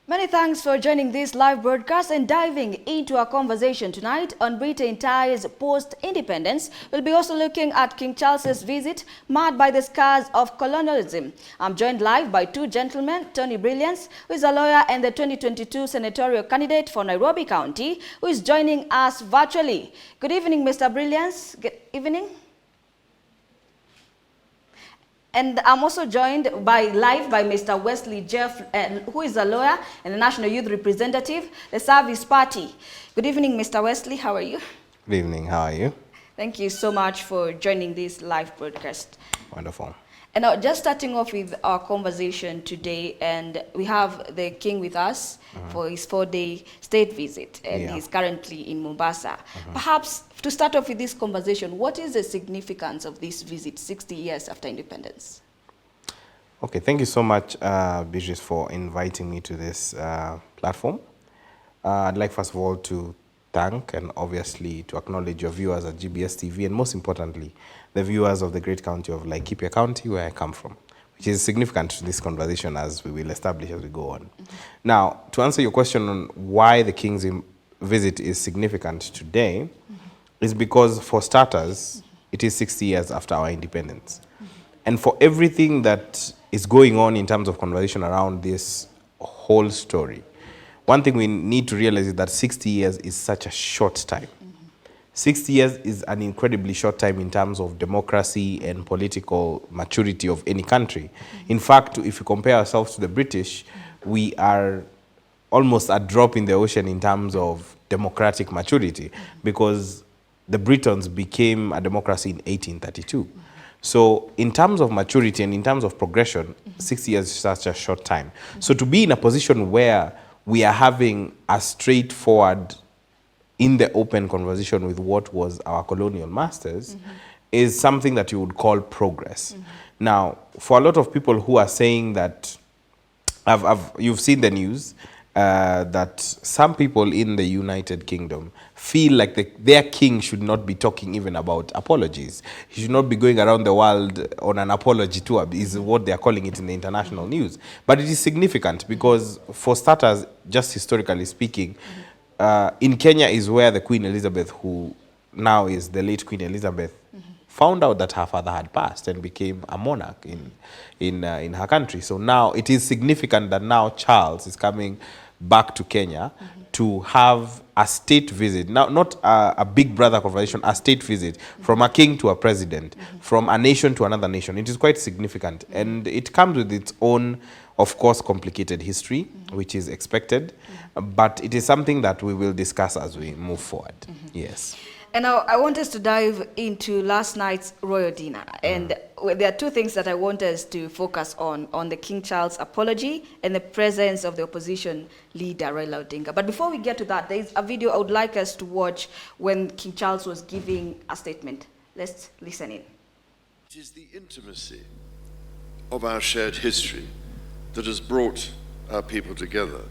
Many thanks for joining this live broadcast and diving into our conversation tonight on Britain ties post-independence. We'll be also looking at King Charles's visit marred by the scars of colonialism. I'm joined live by two gentlemen, Tony Brilliance, who is a lawyer and the 2022 senatorial candidate for Nairobi County, who is joining us virtually. Good evening, Mr. Brilliance. Good evening. And I'm also joined live by Mr. Wesley Jeff, who is a lawyer and a national youth representative, the Service Party. Good evening, Mr. Wesley. How are you? Good evening. How are you? Thank you so much for joining this live broadcast. Wonderful. And now, just starting off with our conversation today, and we have the King with us for his 4-day state visit, and he's currently in Mombasa. Perhaps to start off with this conversation, what is the significance of this visit 60 years after independence? Okay, thank you so much, Beatrice, for inviting me to this platform. I'd like, first of all, to thank and obviously to acknowledge your viewers at GBS TV, and most importantly, the viewers of the great county of Laikipia County, where I come from, which is significant to this conversation, as we will establish as we go on. Now, to answer your question on why the King's visit is significant today, is because, for starters, it is 60 years after our independence. And for everything that is going on in terms of conversation around this whole story, one thing we need to realize is that 60 years is such a short time. 60 years is an incredibly short time in terms of democracy and political maturity of any country. In fact, if you compare ourselves to the British, we are almost a drop in the ocean in terms of democratic maturity, because the Britons became a democracy in 1832. So in terms of maturity and in terms of progression, 60 years is such a short time. So to be in a position where we are having a straightforward, in the open conversation with what was our colonial masters is something that you would call progress. Now, for a lot of people who are saying that, you've seen the news, that some people in the United Kingdom feel like their king should not be talking even about apologies. He should not be going around the world on an apology tour, is what they are calling it in the international news. But it is significant because, for starters, just historically speaking, in Kenya is where the Queen Elizabeth, who now is the late Queen Elizabeth, found out that her father had passed and became a monarch in her country. So now it is significant that now Charles is coming back to Kenya to have a state visit. Now, not a big brother conversation, a state visit from a king to a president, from a nation to another nation. It is quite significant. And it comes with its own, of course, complicated history, which is expected. But it is something that we will discuss as we move forward. Yes. And now I want us to dive into last night's royal dinner. And there are two things that I want us to focus on the King Charles apology and the presence of the opposition leader, Raila Odinga. But before we get to that, there is a video I would like us to watch when King Charles was giving a statement. Let's listen in. It is the intimacy of our shared history that has brought our people together.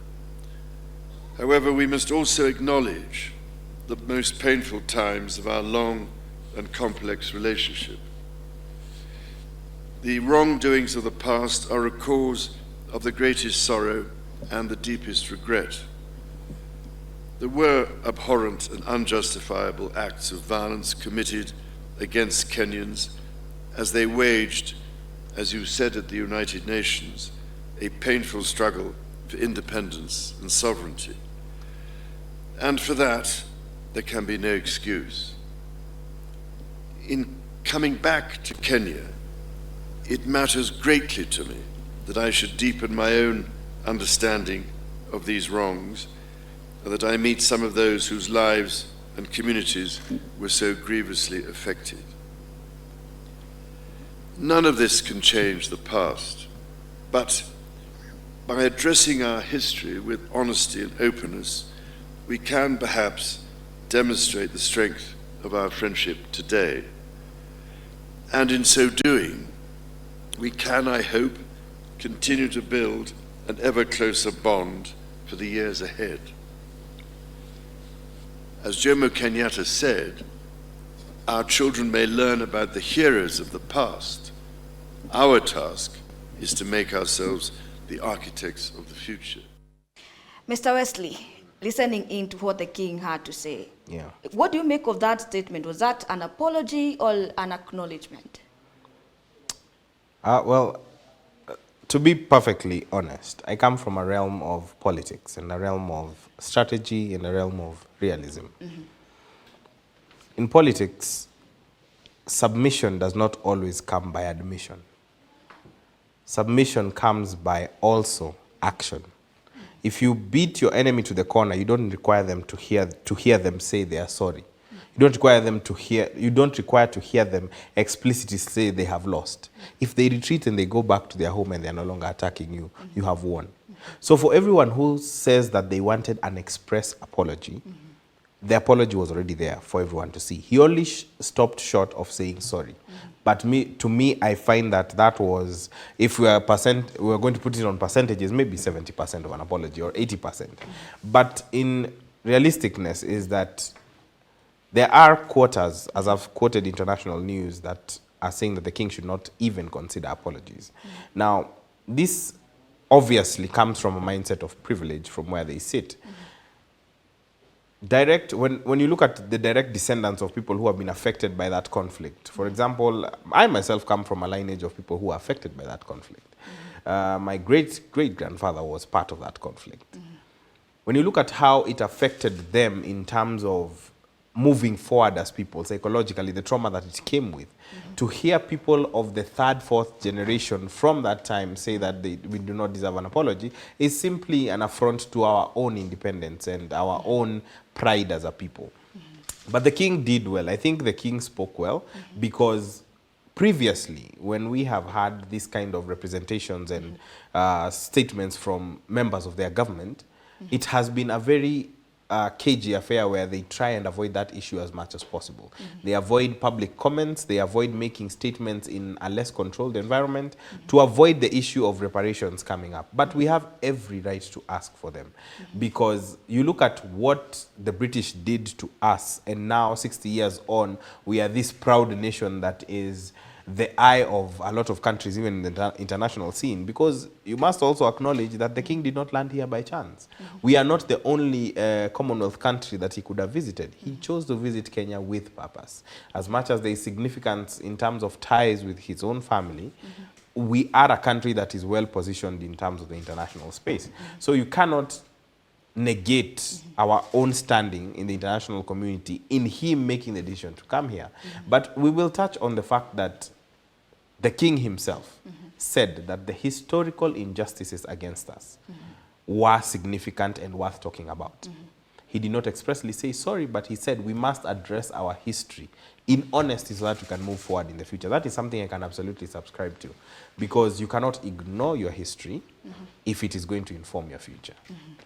However, we must also acknowledge the most painful times of our long and complex relationship. The wrongdoings of the past are a cause of the greatest sorrow and the deepest regret. There were abhorrent and unjustifiable acts of violence committed against Kenyans as they waged, as you said at the United Nations, a painful struggle for independence and sovereignty. And for that, there can be no excuse. In coming back to Kenya, it matters greatly to me that I should deepen my own understanding of these wrongs, and that I meet some of those whose lives and communities were so grievously affected. None of this can change the past, but by addressing our history with honesty and openness, we can perhaps demonstrate the strength of our friendship today. And in so doing, we can, I hope, continue to build an ever closer bond for the years ahead. As Jomo Kenyatta said, our children may learn about the heroes of the past. Our task is to make ourselves the architects of the future. Mr. Wesley, listening into what the king had to say, Yeah. what do you make of that statement? Was that an apology or an acknowledgement? Well, to be perfectly honest, I come from a realm of politics and a realm of strategy and a realm of realism. In politics, submission does not always come by admission. Submission comes by also action. If you beat your enemy to the corner, you don't require them to hear them say they are sorry. You don't require to hear them explicitly say they have lost. If they retreat and they go back to their home and they are no longer attacking you, you have won. So for everyone who says that they wanted an express apology, the apology was already there for everyone to see. He only stopped short of saying sorry. But to me, I find that was, if we are going to put it on percentages, maybe 70% of an apology or 80%. But in realisticness is that there are quarters, as I've quoted international news, that are saying that the king should not even consider apologies. Now, this obviously comes from a mindset of privilege from where they sit. When you look at the direct descendants of people who have been affected by that conflict, for example, I myself come from a lineage of people who are affected by that conflict. My great-great-grandfather was part of that conflict. When you look at how it affected them in terms of moving forward as people, psychologically, the trauma that it came with, to hear people of the third, fourth generation from that time say that we do not deserve an apology is simply an affront to our own independence and our own pride as a people. But the king did well. I think the king spoke well because previously, when we have had this kind of representations and statements from members of their government, it has been a very cagey affair where they try and avoid that issue as much as possible. They avoid public comments, they avoid making statements in a less controlled environment to avoid the issue of reparations coming up. But we have every right to ask for them because you look at what the British did to us, and now 60 years on, we are this proud nation that is the eye of a lot of countries, even in the international scene, because you must also acknowledge that the king did not land here by chance. We are not the only Commonwealth country that he could have visited. He chose to visit Kenya with purpose. As much as there is significance in terms of ties with his own family, we are a country that is well positioned in terms of the international space. So you cannot negate our own standing in the international community in him making the decision to come here. But we will touch on the fact that the king himself said that the historical injustices against us were significant and worth talking about. He did not expressly say sorry, but he said we must address our history in honesty so that we can move forward in the future. That is something I can absolutely subscribe to, because you cannot ignore your history if it is going to inform your future.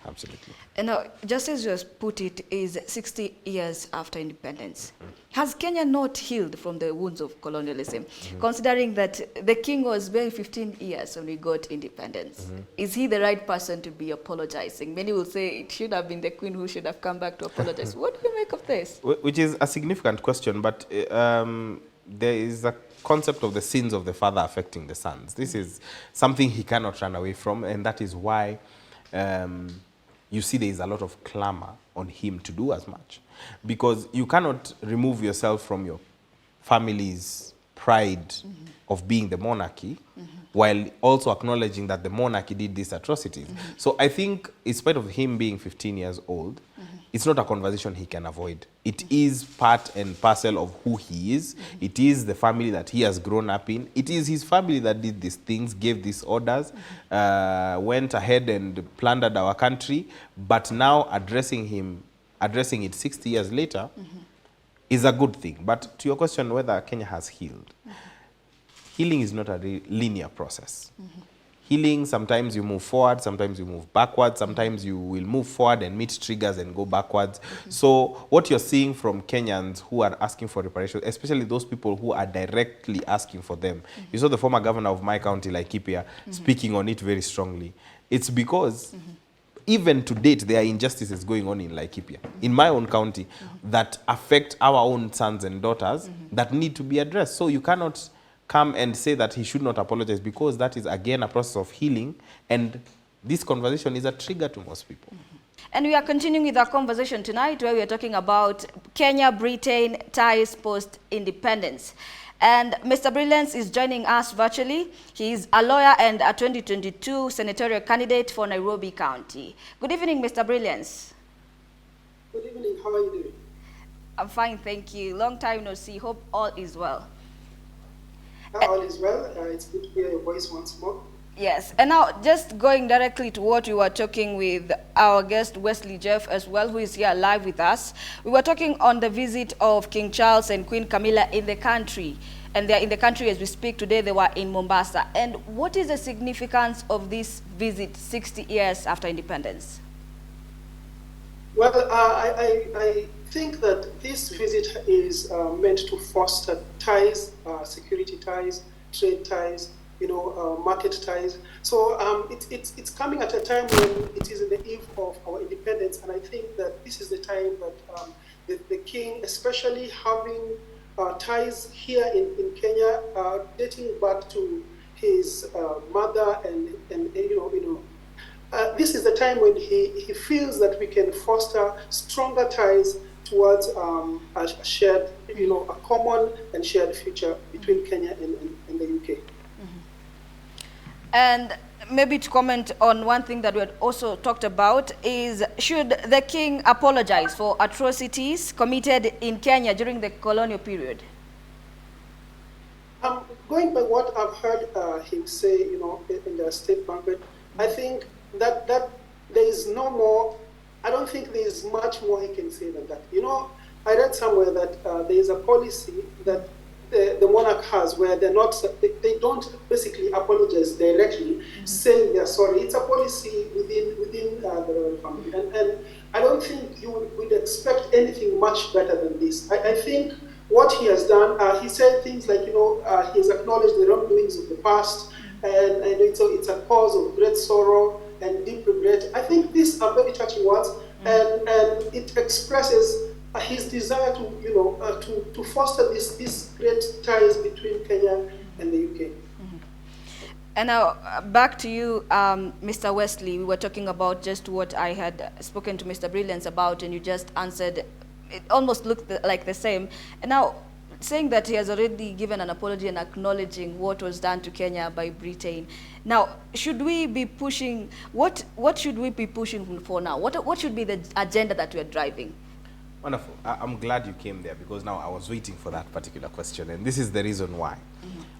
Absolutely. And now, just as you have put it, is 60 years after independence. Has Kenya not healed from the wounds of colonialism, considering that the king was barely 15 years when we got independence? Is he the right person to be apologizing? Many will say it should have been the queen who should have come back to apologize. What do you make of this? Which is a significant question, but there is a concept of the sins of the father affecting the sons. This is something he cannot run away from, and that is why you see there is a lot of clamor on him to do as much. Because you cannot remove yourself from your family's pride of being the monarchy while also acknowledging that the monarchy did these atrocities. So I think, in spite of him being 15 years old, it's not a conversation he can avoid. It is part and parcel of who he is. It is the family that he has grown up in. It is his family that did these things, gave these orders, went ahead and plundered our country. But now addressing it 60 years later is a good thing. But to your question whether Kenya has healed, healing is not a linear process. Healing, sometimes you move forward, sometimes you move backwards, sometimes you will move forward and meet triggers and go backwards. So what you're seeing from Kenyans who are asking for reparations, especially those people who are directly asking for them. You saw the former governor of my county, Laikipia, speaking on it very strongly. It's because even to date, there are injustices going on in Laikipia, in my own county, that affect our own sons and daughters that need to be addressed. So you cannot come and say that he should not apologize, because that is, again, a process of healing. And this conversation is a trigger to most people. And we are continuing with our conversation tonight where we are talking about Kenya-Britain ties post-independence. And Mr. Brilliance is joining us virtually. He is a lawyer and a 2022 senatorial candidate for Nairobi County. Good evening, Mr. Brilliance. Good evening. How are you doing? I'm fine, thank you. Long time no see. Hope all is well. All is well. It's good to hear your voice once more. Yes, and now just going directly to what we were talking with our guest Wesley Jeff as well, who is here live with us. We were talking on the visit of King Charles and Queen Camilla in the country. And they're in the country as we speak today. They were in Mombasa. And what is the significance of this visit 60 years after independence? Well, I think that this visit is meant to foster ties, security ties, trade ties, market ties. So it's coming at a time when it is in the eve of our independence, and I think that this is the time that the king, especially having ties here in Kenya, dating back to his mother, and this is the time when he feels that we can foster stronger ties towards a shared, a common and shared future between Kenya and the UK. And maybe to comment on one thing that we had also talked about is, should the king apologize for atrocities committed in Kenya during the colonial period? Going by what I've heard him say, in the state banquet, I think that there is no more, I don't think there is much more he can say than that. I read somewhere that there is a policy that the monarch has where they don't basically apologize directly, saying they're sorry. It's a policy within the royal family. And I don't think you would expect anything much better than this. I think what he has done, he said things like, he has acknowledged the wrongdoings of the past, and it's a cause of great sorrow and deep regret. I think these are very touching words, and it expresses his desire to foster these great ties between Kenya and the UK. And now back to you, Mr. Wesley. We were talking about just what I had spoken to Mr. Brilliance about, and you just answered. It almost looked like the same. And now, saying that he has already given an apology and acknowledging what was done to Kenya by Britain. Now, should we be pushing, what should we be pushing for now? What should be the agenda that we are driving? Wonderful. I'm glad you came there, because now I was waiting for that particular question, and this is the reason why.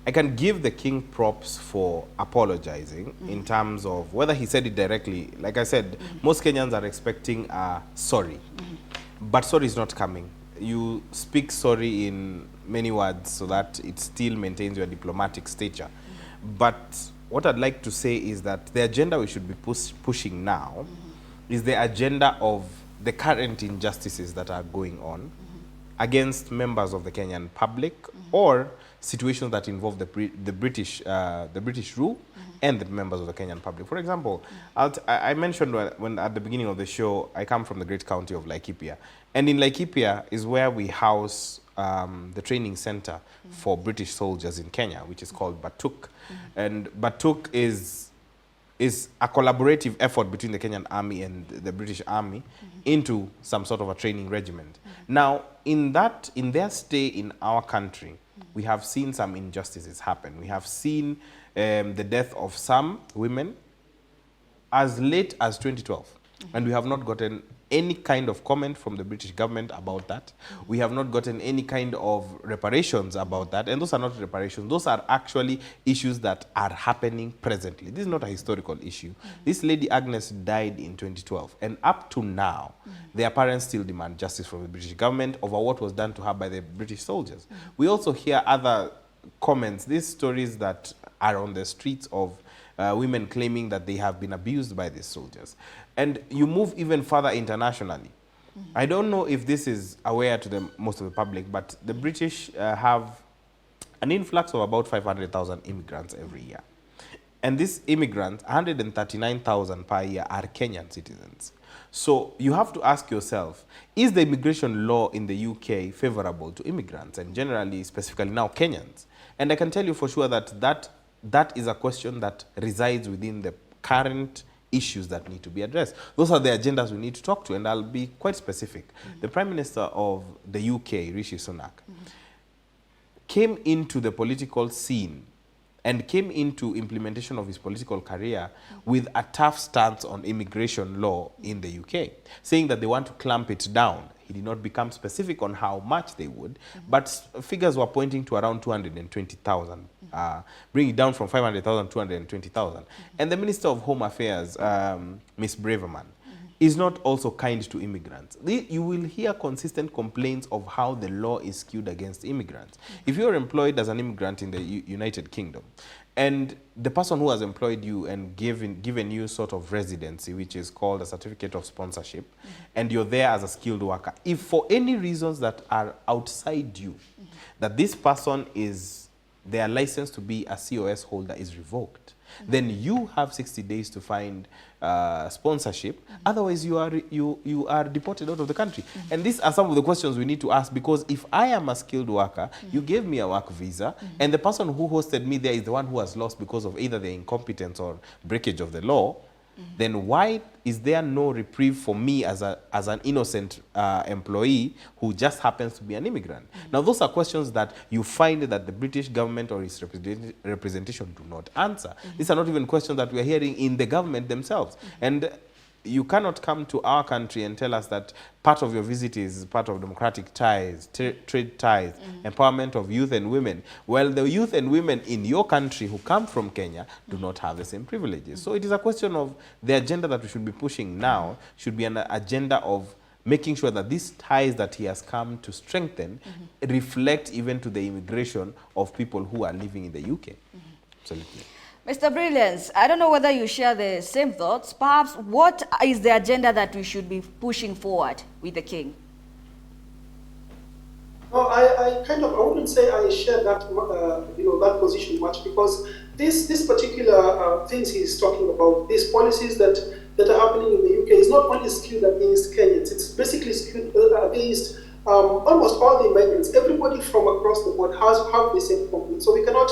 I can give the king props for apologizing in terms of whether he said it directly. Like I said, most Kenyans are expecting sorry, but sorry is not coming. You speak sorry in many words so that it still maintains your diplomatic stature. But what I'd like to say is that the agenda we should be pushing now is the agenda of the current injustices that are going on against members of the Kenyan public, or situations that involve the British rule and the members of the Kenyan public. For example, I mentioned when at the beginning of the show, I come from the great county of Laikipia. And in Laikipia is where we house the training center for British soldiers in Kenya, which is called Batuk. And Batuk is a collaborative effort between the Kenyan army and the British army into some sort of a training regiment. Now, in their stay in our country, we have seen some injustices happen. We have seen the death of some women as late as 2012. And we have not gotten any kind of comment from the British government about that. We have not gotten any kind of reparations about that. And those are not reparations. Those are actually issues that are happening presently. This is not a historical issue. This lady Agnes died in 2012. And up to now, their parents still demand justice from the British government over what was done to her by the British soldiers. We also hear other comments, these stories that are on the streets of women claiming that they have been abused by these soldiers. And you move even further internationally. I don't know if this is aware to most of the public, but the British have an influx of about 500,000 immigrants every year. And these immigrants, 139,000 per year, are Kenyan citizens. So you have to ask yourself, is the immigration law in the UK favorable to immigrants, and generally, specifically now, Kenyans? And I can tell you for sure that that is a question that resides within the current issues that need to be addressed. Those are the agendas we need to talk to, and I'll be quite specific. The Prime Minister of the UK, Rishi Sunak, came into the political scene and came into implementation of his political career with a tough stance on immigration law in the UK, saying that they want to clamp it down. He did not become specific on how much they would, but figures were pointing to around 220,000, bringing it down from 500,000 to 220,000. And the Minister of Home Affairs, Ms. Braverman, is not also kind to immigrants. You will hear consistent complaints of how the law is skewed against immigrants. If you're employed as an immigrant in the United Kingdom, and the person who has employed you and given you sort of residency, which is called a certificate of sponsorship, and you're there as a skilled worker, if for any reasons that are outside you, that this person is, their license to be a COS holder is revoked, then you have 60 days to find sponsorship. Otherwise, you are deported out of the country. And these are some of the questions we need to ask, because if I am a skilled worker, you gave me a work visa, and the person who hosted me there is the one who has lost because of either their incompetence or breakage of the law, then why is there no reprieve for me as an innocent employee who just happens to be an immigrant? Now, those are questions that you find that the British government or its representation do not answer. These are not even questions that we are hearing in the government themselves. And you cannot come to our country and tell us that part of your visit is part of democratic ties, trade ties, empowerment of youth and women. Well, the youth and women in your country who come from Kenya do not have the same privileges. So it is a question of the agenda that we should be pushing now should be an agenda of making sure that these ties that he has come to strengthen reflect even to the immigration of people who are living in the UK. Absolutely. Mr. Brilliance, I don't know whether you share the same thoughts. Perhaps what is the agenda that we should be pushing forward with the King? No, I wouldn't say I share that, that position much, because this particular things he's talking about, these policies that are happening in the UK, is not only skewed against Kenyans, it's basically skewed against almost all the migrants. Everybody from across the board have the same problem. So we cannot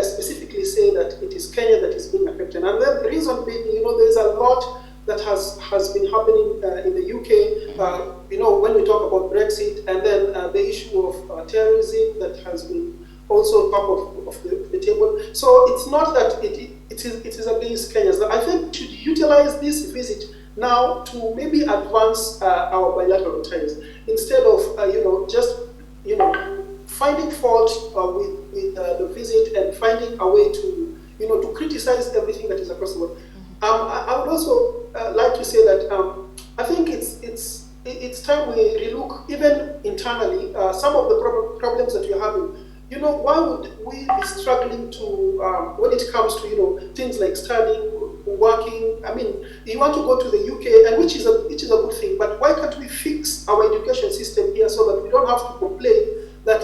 specifically say that it is Kenya that is being affected. And then the reason being, there's a lot that has been happening in the UK, when we talk about Brexit, and then the issue of terrorism that has been also top of the table. So it's not that it is against Kenya. So I think we should utilize this visit now to maybe advance our bilateral ties, instead of just finding fault with the visit and finding a way to to criticize everything that is across the world. I would also like to say that I think it's time we relook even internally some of the problems that we're having. Why would we be struggling to when it comes to things like studying, working? I mean, you want to go to the UK, and which is a good thing, but why can't we fix our education system here so that we don't have to complain that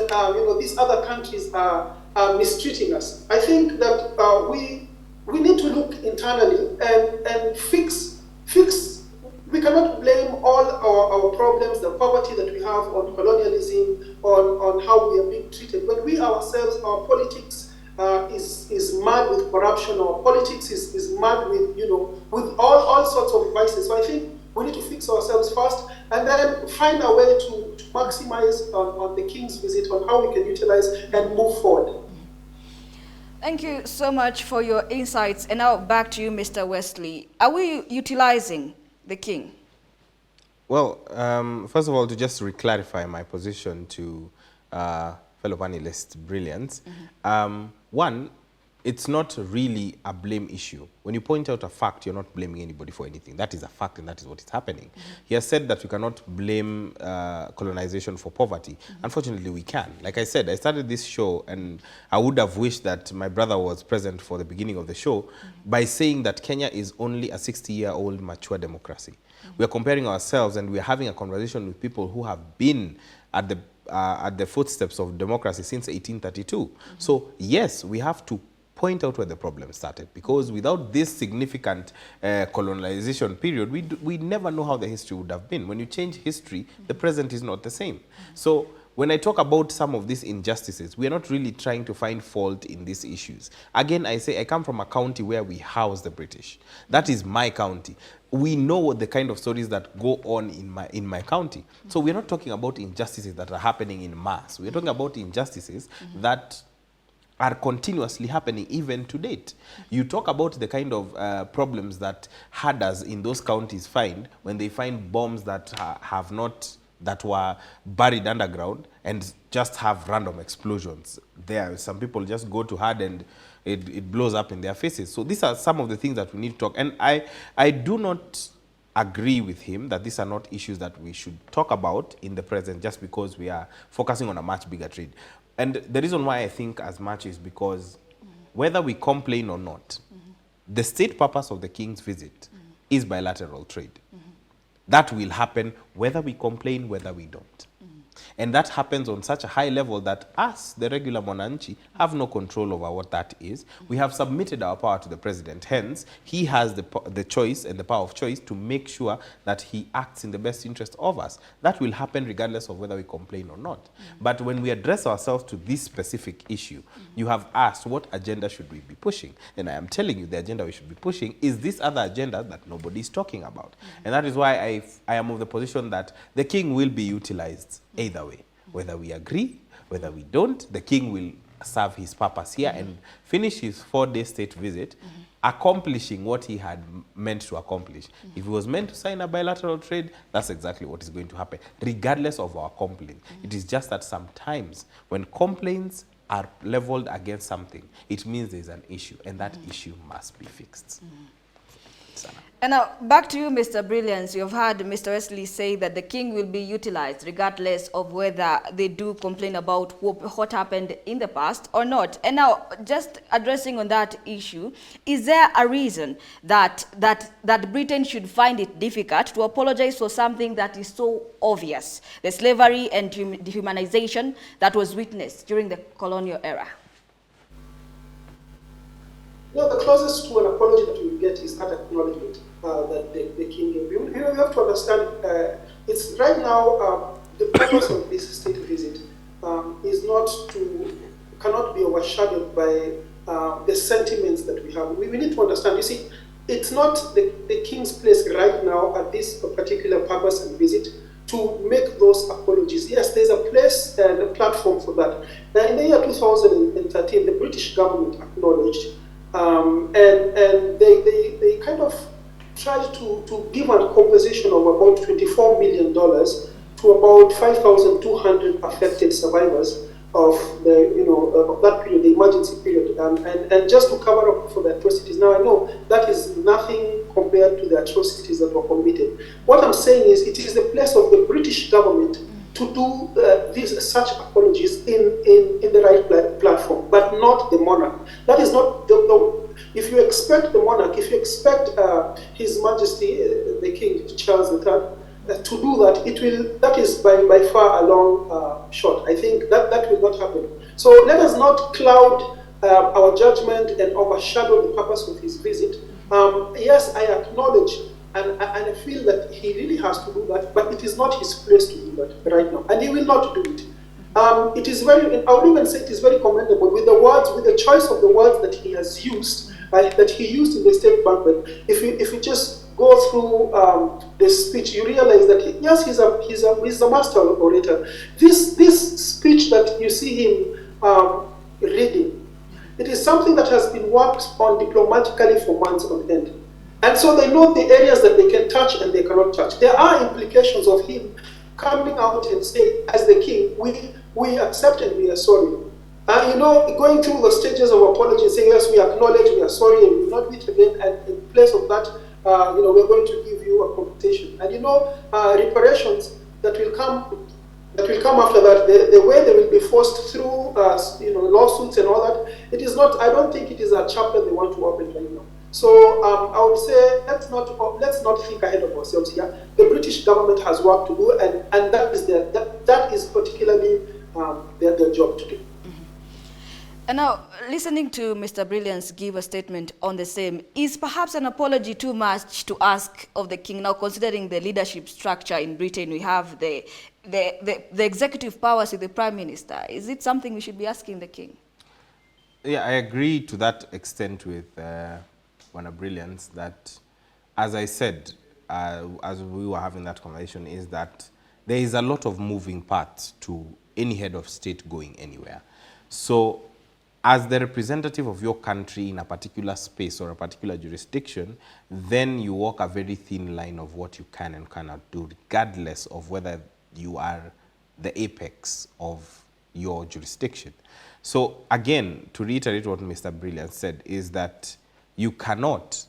these other countries are mistreating us? I think that we need to look internally and fix. We cannot blame all our problems, the poverty that we have, on colonialism, on how we are being treated. When we ourselves, our politics is mad with corruption, our politics is mad with with all sorts of vices. So I think we need to fix ourselves first, and then find a way to maximize on the King's visit, on how we can utilize and move forward. Thank you so much for your insights. And now back to you, Mr. Wesley. Are we utilizing the King? Well, first of all, to just reclarify my position to fellow panelist Brilliance, one, it's not really a blame issue. When you point out a fact, you're not blaming anybody for anything. That is a fact, and that is what is happening. He has said that we cannot blame colonization for poverty. Unfortunately, we can. Like I said, I started this show, and I would have wished that my brother was present for the beginning of the show, by saying that Kenya is only a 60-year-old mature democracy. We are comparing ourselves, and we are having a conversation with people who have been at the footsteps of democracy since 1832. So yes, we have to point out where the problem started, because without this significant colonization period, we never know how the history would have been. When you change history, the present is not the same. So when I talk about some of these injustices, we are not really trying to find fault in these issues. Again, I say I come from a county where we house the British. That is my county. We know the kind of stories that go on in my county. So we're not talking about injustices that are happening in mass. We're talking about injustices that are continuously happening even to date. You talk about the kind of problems that herders in those counties find when they find bombs that that were buried underground and just have random explosions. There, some people just go to herd and it blows up in their faces. So these are some of the things that we need to talk. And I do not agree with him that these are not issues that we should talk about in the present just because we are focusing on a much bigger trade. And the reason why I think as much is because whether we complain or not, the state purpose of the king's visit is bilateral trade. That will happen whether we complain, whether we don't. And that happens on such a high level that us, the regular Monanchi, have no control over what that is. We have submitted our power to the president. Hence, he has the choice and the power of choice to make sure that he acts in the best interest of us. That will happen regardless of whether we complain or not. But when we address ourselves to this specific issue, you have asked what agenda should we be pushing? And I am telling you the agenda we should be pushing is this other agenda that nobody is talking about. And that is why I am of the position that the king will be utilized either way. Whether we agree, whether we don't, the king will serve his purpose here and finish his 4-day state visit, accomplishing what he had meant to accomplish. If he was meant to sign a bilateral trade, that's exactly what is going to happen, regardless of our complaint. It is just that sometimes when complaints are leveled against something, it means there's an issue, and that issue must be fixed. And now, back to you, Mr. Brilliance. You've heard Mr. Wesley say that the king will be utilized regardless of whether they do complain about what happened in the past or not. And now, just addressing on that issue, is there a reason that Britain should find it difficult to apologize for something that is so obvious, the slavery and dehumanization that was witnessed during the colonial era? No, the closest to an apology that we get is that acknowledgement that the king gave. You have to understand, it's right now, the purpose of this state visit is cannot be overshadowed by the sentiments that we have. We need to understand, you see, it's not the king's place right now at this particular purpose and visit to make those apologies. Yes, there's a place and a platform for that. Now, in the year 2013, the British government acknowledged and they kind of tried to give a compensation of about $24 million to about 5,200 affected survivors of of that period, the emergency period, and just to cover up for the atrocities. Now I know that is nothing compared to the atrocities that were committed. What I'm saying is it is the place of the British government to do such apologies in the right platform, but not the monarch. That is not if you expect the monarch, if you expect His Majesty the King Charles III to do that, that is by far a long shot. I think that will not happen. So let us not cloud our judgment and overshadow the purpose of his visit. Yes, I acknowledge and I feel that he really has to do that, but it is not his place to do that right now, and he will not do it. It is very, I would even say it is very commendable with the choice of the words that he has used, that he used in the state banquet. If you just go through the speech, you realize that yes, he's a master orator. This speech that you see him reading, it is something that has been worked on diplomatically for months on end. And so they know the areas that they can touch and they cannot touch. There are implications of him coming out and saying, as the king, we accept and we are sorry. Going through the stages of apology, saying, yes, we acknowledge, we are sorry, and we will not meet again, and in place of that, we're going to give you a compensation. And reparations that will come after that, the way they will be forced through, lawsuits and all that, it is not, I don't think it is a chapter they want to open right now. So I would say let's not think ahead of ourselves here. The British government has work to do, and that is particularly their job to do. And now, listening to Mr. Brilliance give a statement on the same, is perhaps an apology too much to ask of the king? Now, considering the leadership structure in Britain, we have the the executive powers with the Prime Minister? Is it something we should be asking the King? Yeah, I agree to that extent with Wana Brilliance that, as I said, as we were having that conversation, is that there is a lot of moving parts to any head of state going anywhere. So as the representative of your country in a particular space or a particular jurisdiction, then you walk a very thin line of what you can and cannot do, regardless of whether you are the apex of your jurisdiction. So again, to reiterate what Mr. Brilliant said, is that you cannot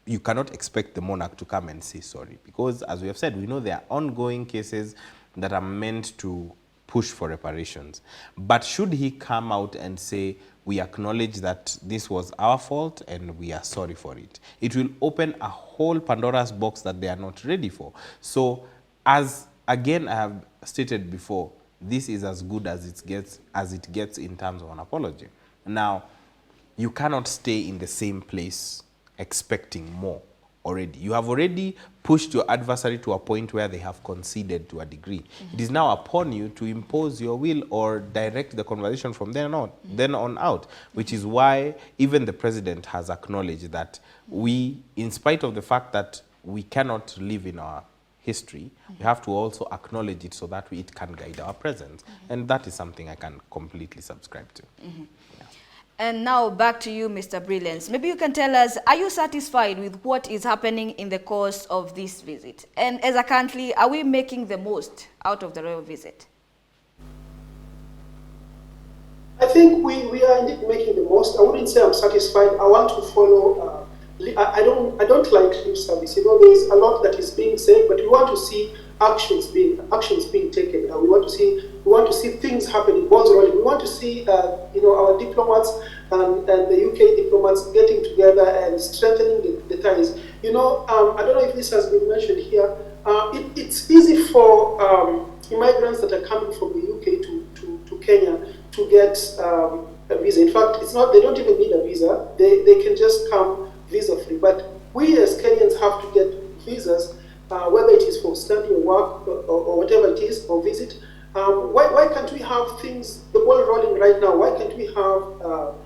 expect the monarch to come and say sorry, because as we have said, we know there are ongoing cases that are meant to push for reparations. But should he come out and say, we acknowledge that this was our fault and we are sorry for it, it will open a whole Pandora's box that they are not ready for. So as again I have stated before, this is as good as it gets in terms of an apology. Now, you cannot stay in the same place expecting more already. You have already pushed your adversary to a point where they have conceded to a degree. It is now upon you to impose your will or direct the conversation from then on out, which is why even the president has acknowledged that we, in spite of the fact that we cannot live in our history, we have to also acknowledge it so that it can guide our present. And that is something I can completely subscribe to. And now back to you, Mr. Brilliance. Maybe you can tell us, are you satisfied with what is happening in the course of this visit? And as a country, are we making the most out of the royal visit? I think we are indeed making the most. I wouldn't say I'm satisfied. I want to follow. I don't like lip service. You know, there is a lot that is being said, but we want to see actions being taken. We want to see things happening, balls rolling. We want to see our diplomats and the UK diplomats getting together and strengthening the ties. You know, I don't know if this has been mentioned here. It's easy for immigrants that are coming from the UK to Kenya to get a visa. In fact, it's not. They don't even need a visa. They can just come visa-free. But we as Kenyans have to get visas, whether it is for study or work or whatever it is, or visit. Why can't we have things, the ball rolling right now? Why can't we have,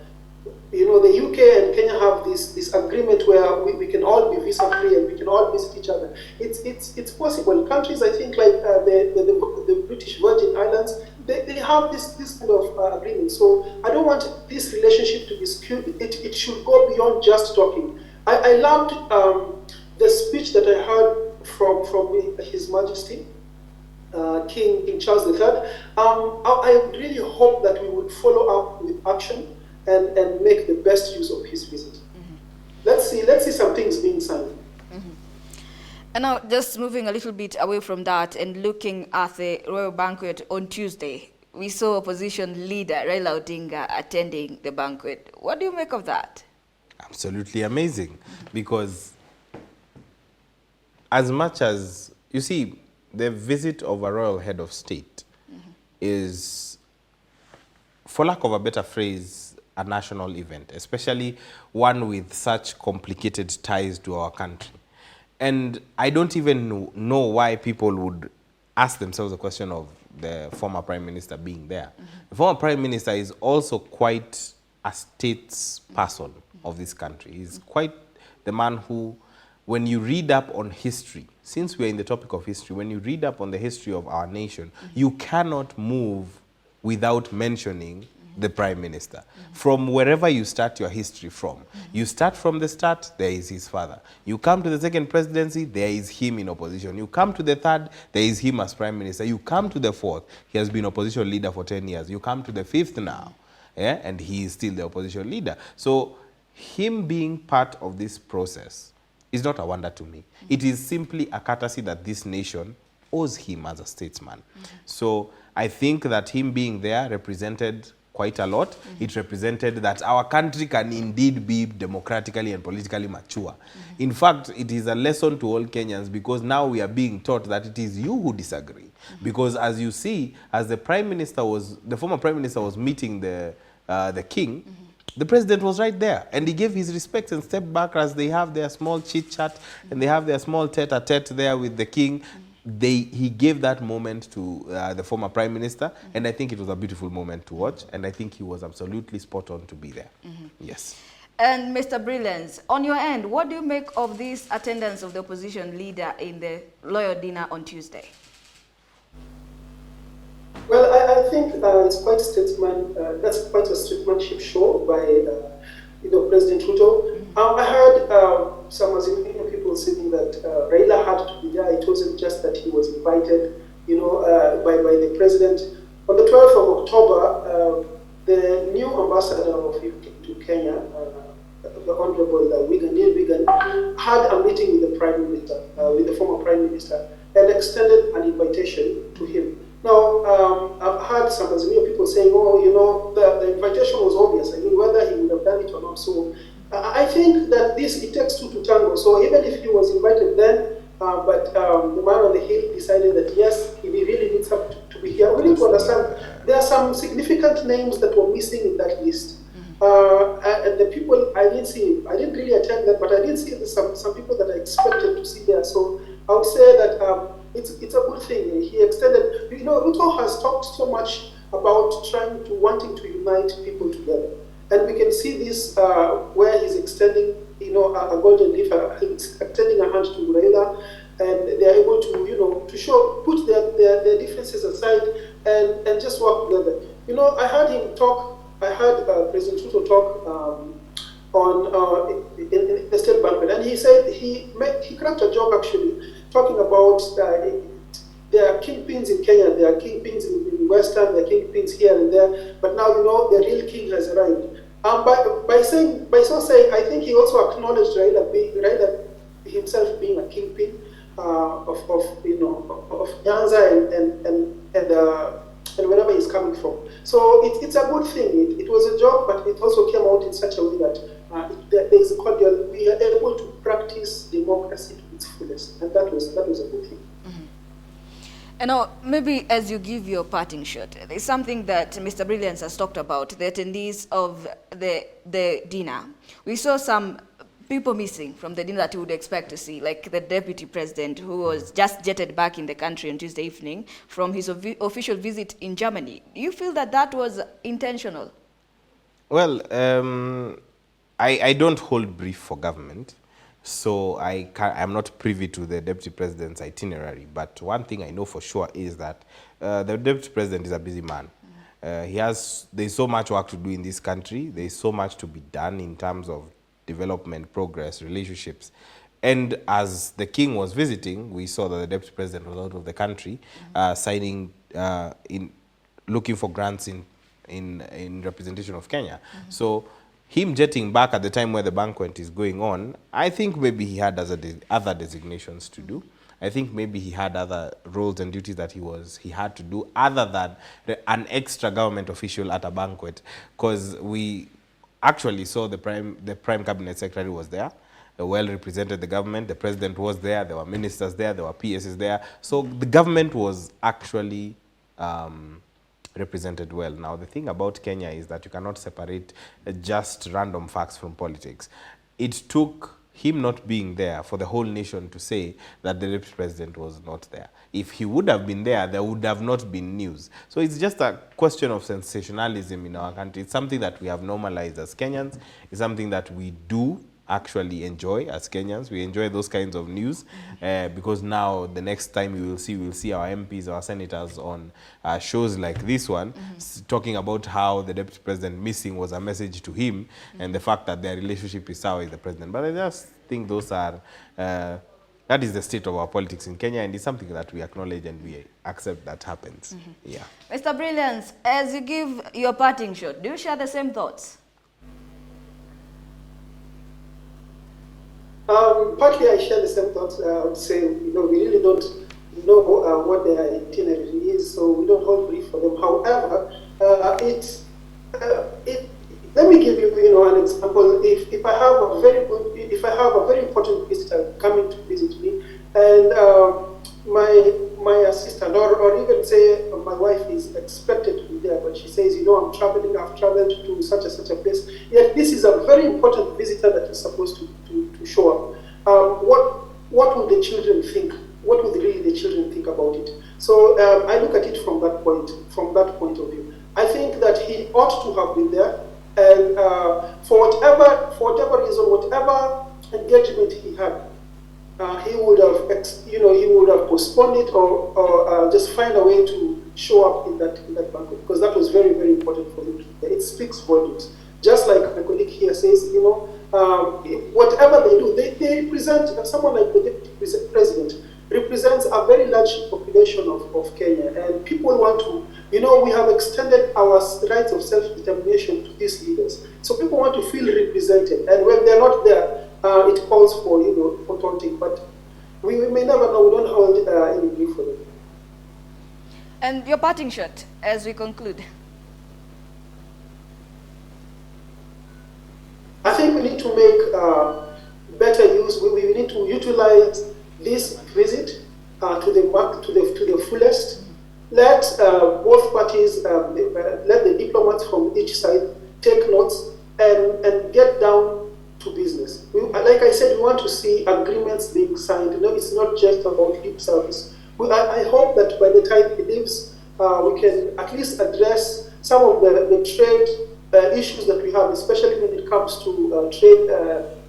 the UK and Kenya have this agreement where we can all be visa-free and we can all visit each other? It's possible. Countries, I think, like the British Virgin Islands, they have this kind of agreement. So I don't want this relationship to be skewed. It should go beyond just talking. I loved the speech that I heard from His Majesty, King Charles III. I really hope that we would follow up with action and make the best use of his visit. Let's see some things being signed. And now, just moving a little bit away from that and looking at the royal banquet on Tuesday, we saw opposition leader Raila Odinga attending the banquet. What do you make of that? Absolutely amazing, because as much as, you see, the visit of a royal head of state is, for lack of a better phrase, a national event, especially one with such complicated ties to our country. And I don't even know why people would ask themselves the question of the former prime minister being there. The former prime minister is also quite a statesperson of this country. He's quite the man who, when you read up on history, since we're in the topic of history, when you read up on the history of our nation, you cannot move without mentioning the prime minister. From wherever you start your history from. You start from the start, there is his father. You come to the second presidency, there is him in opposition. You come to the third, there is him as prime minister. You come to the fourth, he has been opposition leader for 10 years. You come to the fifth now, and he is still the opposition leader. So him being part of this process is not a wonder to me. It is simply a courtesy that this nation owes him as a statesman. So I think that him being there represented quite a lot. It represented that our country can indeed be democratically and politically mature. In fact, it is a lesson to all Kenyans, because now we are being taught that it is you who disagree. Because as you see, as the former prime minister was meeting the king, the president was right there, and he gave his respects and stepped back as they have their small chit-chat and they have their small tete-a-tete there with the king. he gave that moment to the former prime minister, and I think it was a beautiful moment to watch, and I think he was absolutely spot on to be there. Yes. And Mr. Brilliance, on your end, what do you make of this attendance of the opposition leader in the royal dinner on Tuesday? Well, I think it's quite that's quite a statesmanship show by President Ruto. I heard some people saying that Raila had to be there. It wasn't just that he was invited, by the president. On the 12th of October, the new ambassador of UK to Kenya, the Honorable Neil Wigan, had a meeting with the Prime Minister, with the former Prime Minister, and extended an invitation to him. Now, I've heard some people saying, the invitation was obvious. I mean, whether he would have done it or not. So I think that it takes two to tango. So even if he was invited then, but the man on the hill decided that yes, he really needs to be here. We need to understand there are some significant names that were missing in that list. And the people I didn't see, I didn't really attend that, but I did see some people that I expected to see there. So I would say that it's a good thing. He extended, Ruto has talked so much about wanting to unite people together. And we can see this where he's extending, a golden leaf, extending a hand to Raila, and they're able to, to put their differences aside and just work together. I heard him talk. I heard President Ruto talk in the state banquet, and he said he cracked a joke actually, talking about there are kingpins in Kenya, there are kingpins in Western, there are kingpins here and there, but now the real king has arrived. By so saying, I think he also acknowledged Raila himself being a kingpin of Nyanza and wherever he's coming from. So it's a good thing. It was a joke, but it also came out in such a way that there is a cordial. We are able to practice democracy to its fullest, and that was a good thing. And now, maybe as you give your parting shot, there's something that Mr. Brilliance has talked about, the attendees of the dinner. We saw some people missing from the dinner that you would expect to see, like the deputy president who was just jetted back in the country on Tuesday evening from his official visit in Germany. Do you feel that was intentional? Well, I don't hold brief for government, so I'm not privy to the deputy president's itinerary. But one thing I know for sure is that the deputy president is a busy man. There's so much work to do in this country. There's so much to be done in terms of development, progress, relationships. And as the king was visiting, we saw that the deputy president was out of the country, looking for grants in representation of Kenya. So him jetting back at the time where the banquet is going on, I think maybe he had other designations to do. I think maybe he had other roles and duties that he had to do other than an extra government official at a banquet, because we actually saw the prime cabinet secretary was there, well represented the government, the president was there were ministers there were PSs there. So the government was actually represented well. Now, the thing about Kenya is that you cannot separate just random facts from politics. It took him not being there for the whole nation to say that the deputy president was not there. If he would have been there would have not been news. So it's just a question of sensationalism in our country. It's something that we have normalized as Kenyans. It's something that we do actually enjoy as Kenyans. We enjoy those kinds of news because now the next time we'll see our MPs, our senators on shows like this one, talking about how the deputy president missing was a message to him and the fact that their relationship is sour with the president. But I just think those are, that is the state of our politics in Kenya, and it's something that we acknowledge and we accept that happens. Yeah. Mr. Brilliance, as you give your parting shot, do you share the same thoughts? Partly I share the same thoughts. I would say, we really don't know what their itinerary is, so we don't hold brief for them. However, let me give you, an example. If I have a very important visitor coming to visit me, and my assistant, or even say my wife is expected to be there, but she says, I've traveled to such and such a place. Yet this is a very important visitor that is supposed to show up. What would the children think? What would they really maybe the children think about it. So I look at it from that point of view. I think that he ought to have been there, and for whatever reason, whatever engagement he had, he would have, he would have postponed it or just find a way to show up in that banquet, because that was very, very important for him. It speaks volumes. Just like my colleague here says, whatever they do, they represent, someone like the deputy president represents a very large population of Kenya, and people want to, we have extended our rights of self-determination to these leaders. So people want to feel represented, and when they're not there, it calls for, for taunting. But we may never know. We don't hold any grief for them. And your parting shot as we conclude. I think we need to make better use. We need to utilize this visit to the fullest. Let both parties, let the diplomats from each side take notes and get down to business. Like I said, we want to see agreements being signed. It's not just about lip service. I hope that by the time he leaves, we can at least address some of the trade issues that we have, especially when it comes to trade,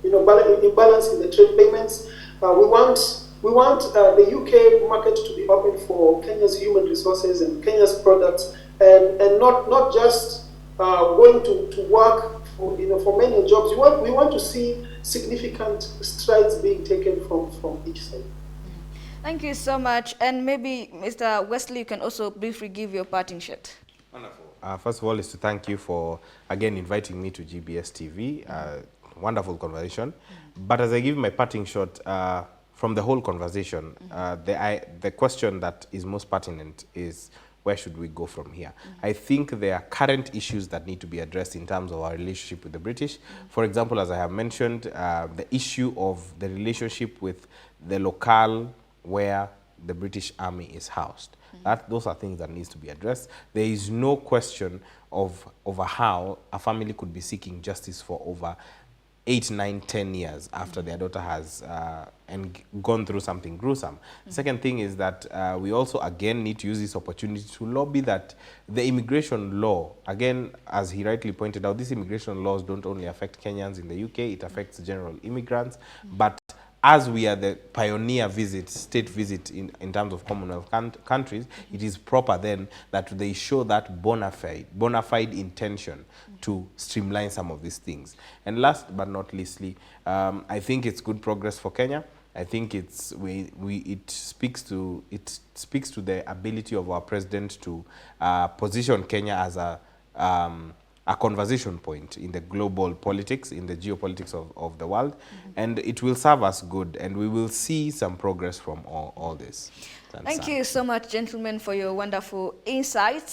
imbalance in the trade payments. We want the UK market to be open for Kenya's human resources and Kenya's products, and not just going to work for many jobs. We want to see significant strides being taken from each side. Thank you so much. And maybe, Mr. Wesley, you can also briefly give your parting shot. Wonderful. First of all, is to thank you for, again, inviting me to GBS TV. Wonderful conversation. But as I give my parting shot, from the whole conversation, the question that is most pertinent is, where should we go from here? I think there are current issues that need to be addressed in terms of our relationship with the British. For example, as I have mentioned, the issue of the relationship with the locale where the British Army is housed. Those are things that needs to be addressed. There is no question over how a family could be seeking justice for over 8, 9, 10 years after their daughter has gone through something gruesome. The second thing is that we also, again, need to use this opportunity to lobby that the immigration law, again, as he rightly pointed out, these immigration laws don't only affect Kenyans in the UK, it affects general immigrants, but as we are the pioneer state visit in terms of Commonwealth countries, it is proper then that they show that bona fide intention to streamline some of these things. And last but not leastly, I think it's good progress for Kenya. I think it speaks to the ability of our president to position Kenya as a conversation point in the global politics, in the geopolitics of the world, and it will serve us good, and we will see some progress from all this. Thank you so much, gentlemen, for your wonderful insights.